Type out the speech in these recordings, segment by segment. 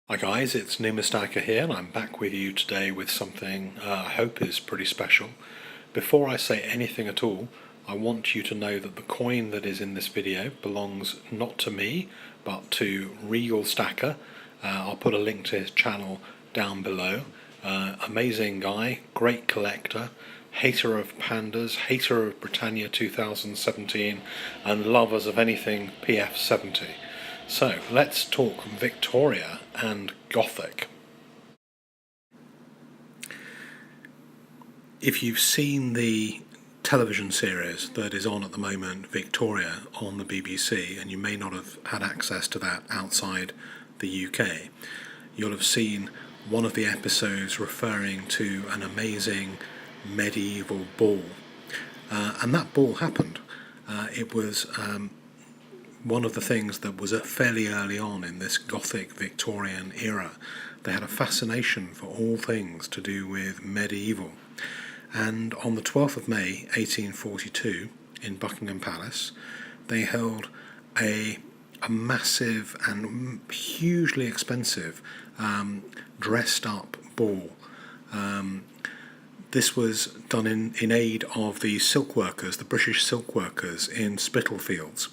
Hi guys, it's RegalStacker here, and I'm back with you today with something I hope is pretty special. Before I say anything at all, I want you to know that the coin that is in this video belongs not to me, but to RegalStacker. I'll put a link to his channel down below. Amazing guy, great collector, hater of pandas, hater of Britannia 2017, and lovers of anything PF70. So let's talk Victoria and Gothic. If you've seen the television series that is on at the moment, Victoria, on the BBC, and you may not have had access to that outside the UK, you'll have seen one of the episodes referring to an amazing medieval ball. And that ball happened. It was one of the things that was fairly early on in this Gothic Victorian era. They had a fascination for all things to do with medieval. And on the 12th of May 1842 in Buckingham Palace, they held a massive and hugely expensive dressed up ball. This was done in aid of the silk workers, the British silk workers in Spitalfields.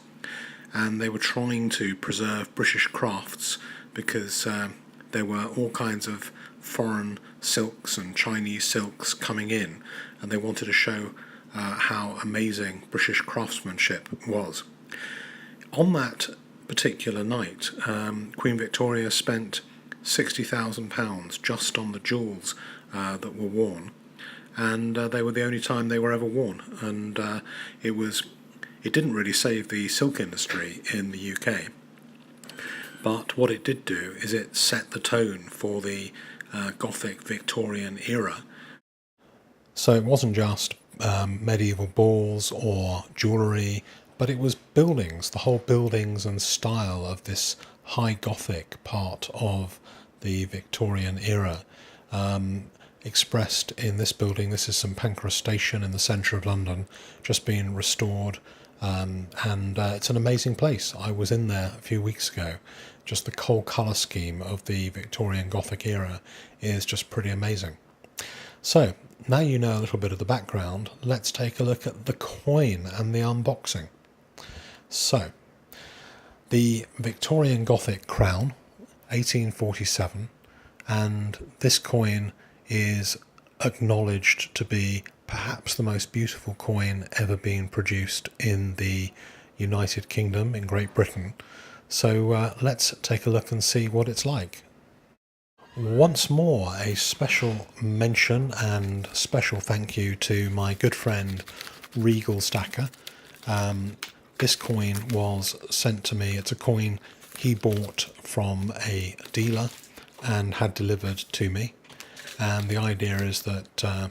And they were trying to preserve British crafts because there were all kinds of foreign silks and Chinese silks coming in, and they wanted to show how amazing British craftsmanship was. On that particular night, Queen Victoria spent £60,000 just on the jewels that were worn, and they were the only time they were ever worn, and it didn't really save the silk industry in the UK, but what it did do is it set the tone for the Gothic Victorian era. So it wasn't just medieval balls or jewellery, but it was buildings, the whole buildings and style of this high Gothic part of the Victorian era. Expressed in this building. This is St Pancras Station in the centre of London, just being restored. And it's an amazing place. I was in there a few weeks ago. Just the whole colour scheme of the Victorian Gothic era is just pretty amazing. So now you know a little bit of the background, let's take a look at the coin and the unboxing. So the Victorian Gothic Crown, 1847, and this coin is acknowledged to be perhaps the most beautiful coin ever being produced in the United Kingdom, in Great Britain. So let's take a look and see what it's like. Once more, a special mention and special thank you to my good friend RegalStacker. This coin was sent to me. It's a coin he bought from a dealer and had delivered to me. And the idea is that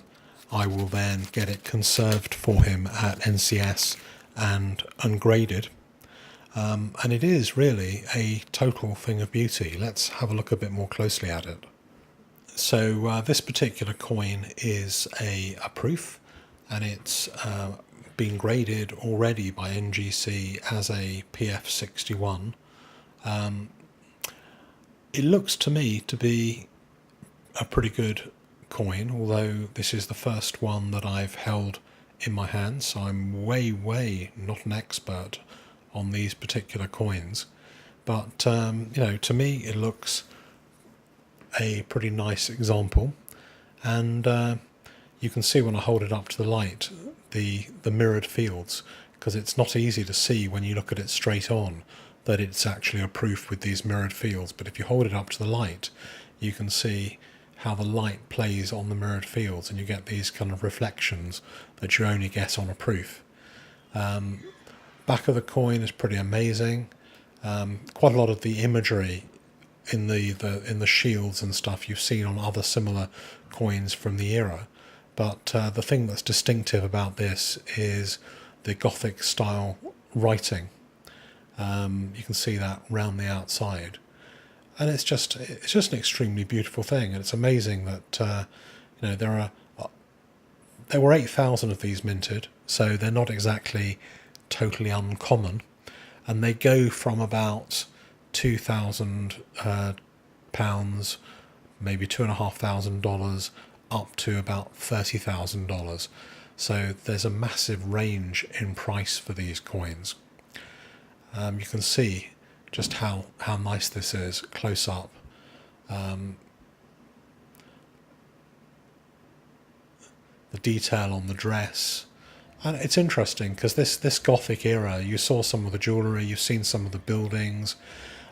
I will then get it conserved for him at NCS and ungraded. And it is really a total thing of beauty. Let's have a look a bit more closely at it. So this particular coin is a proof, and it's been graded already by NGC as a PF61. It looks to me to be a pretty good coin, although this is the first one that I've held in my hands, so I'm way not an expert on these particular coins. But to me it looks a pretty nice example, and you can see when I hold it up to the light the mirrored fields, because it's not easy to see when you look at it straight on that it's actually a proof with these mirrored fields. But if you hold it up to the light, you can see how the light plays on the mirrored fields, and you get these kind of reflections that you only get on a proof. Back of the coin is pretty amazing. Quite a lot of the imagery in the shields and stuff you've seen on other similar coins from the era, but the thing that's distinctive about this is the Gothic style writing. You can see that round the outside. And it's just an extremely beautiful thing, and it's amazing that there were 8,000 of these minted, so they're not exactly totally uncommon, and they go from about 2,000 £2,500, maybe $2,500, up to about $30,000. So there's a massive range in price for these coins. You can see just how nice this is close up. The detail on the dress. And it's interesting because this Gothic era, you saw some of the jewellery, you've seen some of the buildings.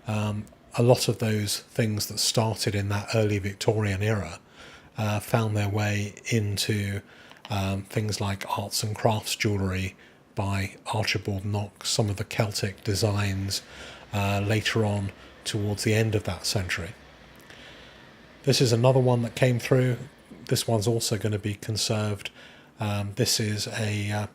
A lot of those things that started in that early Victorian era found their way into things like arts and crafts jewellery by Archibald Knox, some of the Celtic designs later on towards the end of that century. This is another one that came through. This one's also going to be conserved. This is a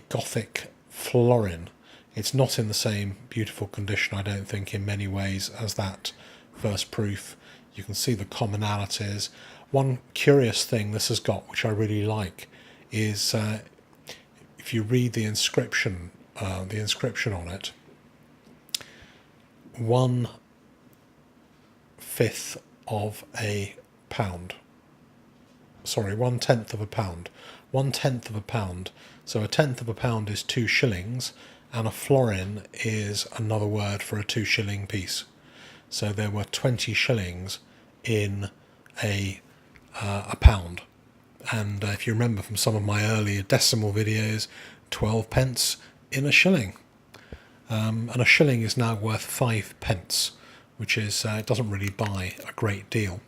Gothic florin. It's not in the same beautiful condition, I don't think, in many ways as that first proof. You can see the commonalities. One curious thing this has got, which I really like, is if you read the inscription on it, 1/5 of a pound. Sorry, 1/10 of a pound. 1/10 of a pound. So a tenth of a pound is 2 shillings, and a florin is another word for a 2 shilling piece. So there were 20 shillings in a pound. And if you remember from some of my earlier decimal videos, 12 pence in a shilling. And a shilling is now worth 5 pence, which is it doesn't really buy a great deal.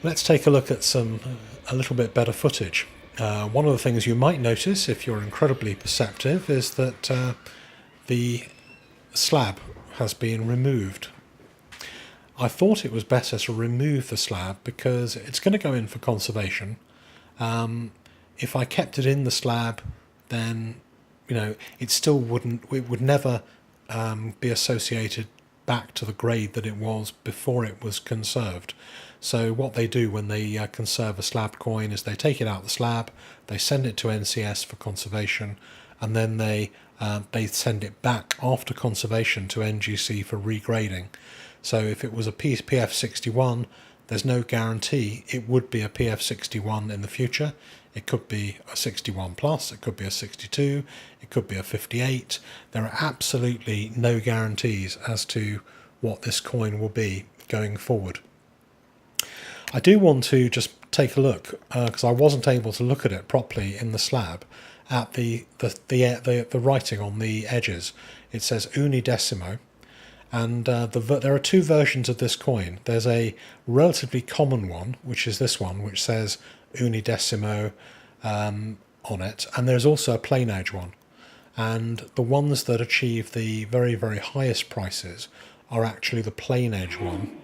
Let's take a look at a little bit better footage. One of the things you might notice, if you're incredibly perceptive, is that the slab has been removed. I thought it was better to remove the slab because it's going to go in for conservation. If I kept it in the slab, then it would never be associated back to the grade that it was before it was conserved. So what they do when they conserve a slab coin is they take it out the slab, they send it to NCS for conservation, and then they send it back after conservation to NGC for regrading. So if it was a PF61, there's no guarantee it would be a PF61 in the future. It could be a 61 plus, it could be a 62, it could be a 58. There are absolutely no guarantees as to what this coin will be going forward. I do want to just take a look, because I wasn't able to look at it properly in the slab, at the writing on the edges. It says unidecimo, and there are two versions of this coin. There's a relatively common one, which is this one, which says unidecimo on it, and there's also a plain edge one. And the ones that achieve the very, very highest prices are actually the plain edge one,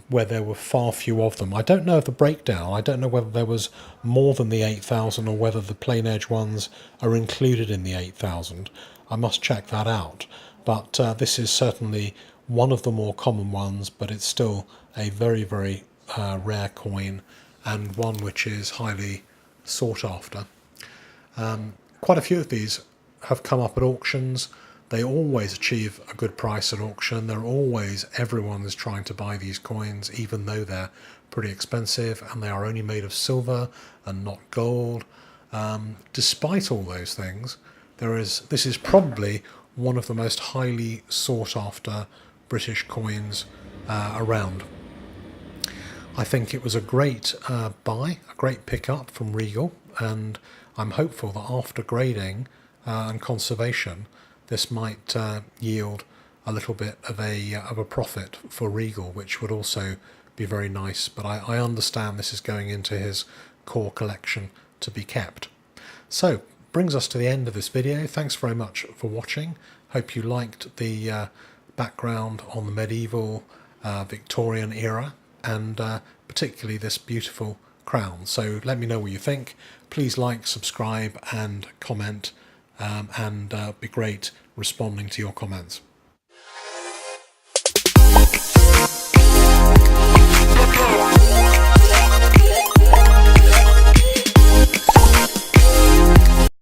where there were far few of them. I don't know of the breakdown. I don't know whether there was more than the 8,000 or whether the plain edge ones are included in the 8,000. I must check that out. But this is certainly one of the more common ones, but it's still a very, very rare coin, and one which is highly sought after. Quite a few of these have come up at auctions. They always achieve a good price at auction. Everyone is trying to buy these coins, even though they're pretty expensive, and they are only made of silver and not gold. Despite all those things, this is probably one of the most highly sought after British coins around. I think it was a great buy, a great pickup from Regal, and I'm hopeful that after grading and conservation, this might yield a little bit of a profit for Regal, which would also be very nice. But I understand this is going into his core collection to be kept. So, brings us to the end of this video. Thanks very much for watching. Hope you liked the background on the medieval Victorian era, and particularly this beautiful crown. So let me know what you think. Please like, subscribe and comment, and be great responding to your comments.